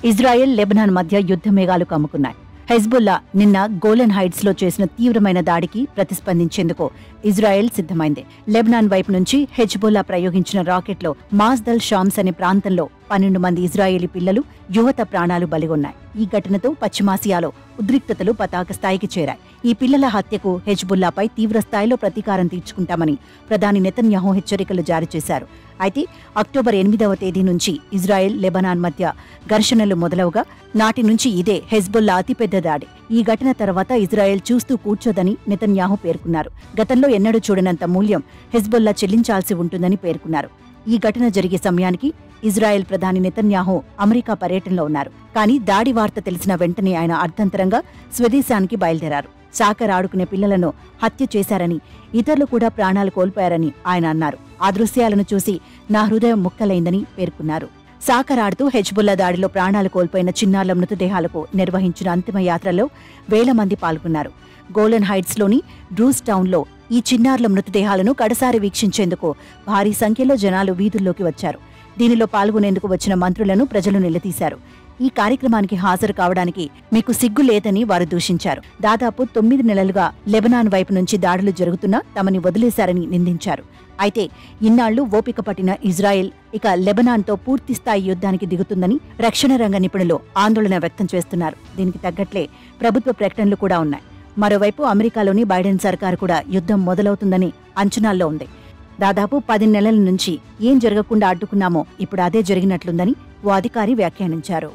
Israel, Lebanon మధ్య యుద్ధ మేఘాలు కమ్ముకున్నాయి. హెజ్బుల్లా నిన్న గోలన్ హైట్స్ లో చేసిన తీవ్రమైన దాడికి ప్రతిస్పందించేందుకు ఇజ్రాయెల్ సిద్ధమైంది. లెబనాన్ వైపు నుంచి హెజ్బుల్లా ప్రయోగించిన రాకెట్లో మాస్దల్ షామ్స్ అనే ప్రాంతంలో 12 మంది ఇజ్రాయేలీ పిల్లలు, యువత ప్రాణాలు బలిగొన్నాయి. ఈ ఘటనతో పశ్చిమాసియాలో ఉద్రిక్తతలు పతాక స్థాయికి చేరాయి. ఈ పిల్లల హత్యకు హెజ్బుల్లాపై తీవ్ర స్థాయిలో ప్రతీకారం తీర్చుకుంటామని ప్రధాని నెతన్యాహు హెచ్చరికలు జారీ చేశారు. అయితే అక్టోబర్ 8వ తేదీ నుంచి ఇజ్రాయెల్, లెబనాన్ మధ్య ఘర్షణలు మొదలవగా నాటి నుంచి ఇదే హెజ్బుల్లా అతిపెద్ద దాడి. ఈ ఘటన తర్వాత ఇజ్రాయెల్ చూస్తూ కూర్చోదని నెతన్యాహు పేర్కొన్నారు. గతంలో ఎన్నడూ చూడనంత మూల్యం హెజ్బుల్లా చెల్లించాల్సి ఉంటుందని పేర్కొన్నారు. ఈ ఘటన జరిగే సమయానికి ఇజ్రాయెల్ ప్రధాని నెతన్యాహు అమెరికా పర్యటనలో ఉన్నారు. కానీ దాడి వార్త తెలిసిన వెంటనే ఆయన అర్ధంతరంగా స్వదేశానికి బయలుదేరారు. సాకర్ ఆడుకునే పిల్లలను హత్య చేశారని, ఇతరులు కూడా ప్రాణాలు కోల్పోయారని ఆయన అన్నారు. ఆ దృశ్యాలను చూసి నా హృదయం ముక్కలైందని పేర్కొన్నారు. సాకర్ ఆడుతూ హెజ్బుల్లా దాడిలో ప్రాణాలు కోల్పోయిన చిన్నారుల మృతదేహాలకు నిర్వహించిన అంతిమ యాత్రలో వేల మంది పాల్గొన్నారు. గోలన్ హైట్స్లోని డ్రూస్ టౌన్లో ఈ చిన్నారుల మృతదేహాలను కడసారి వీక్షించేందుకు భారీ సంఖ్యలో జనాలు వీధుల్లోకి వచ్చారు. దీనిలో పాల్గొనేందుకు వచ్చిన మంత్రులను ప్రజలు నిలదీశారు. ఈ కార్యక్రమానికి హాజరు కావడానికి మీకు సిగ్గు లేదని వారు దూషించారు. దాదాపు 9 నెలలుగా లెబనాన్ వైపు నుంచి దాడులు జరుగుతున్నా తమని వదిలేశారని నిందించారు. అయితే ఇన్నాళ్లు ఓపిక పట్టిన ఇజ్రాయెల్ ఇక లెబనాన్తో పూర్తిస్థాయి యుద్ధానికి దిగుతుందని రక్షణ రంగ నిపుణులు ఆందోళన వ్యక్తం చేస్తున్నారు. దీనికి తగ్గట్లే ప్రభుత్వ ప్రకటనలు కూడా ఉన్నాయి. మరోవైపు అమెరికాలోని బైడెన్ సర్కారు కూడా యుద్ధం మొదలవుతుందని అంచనాల్లో ఉంది. దాదాపు 10 నెలల నుంచి ఏం జరగకుండా అడ్డుకున్నామో ఇప్పుడు అదే జరిగినట్లుందని ఓ అధికారి వ్యాఖ్యానించారు.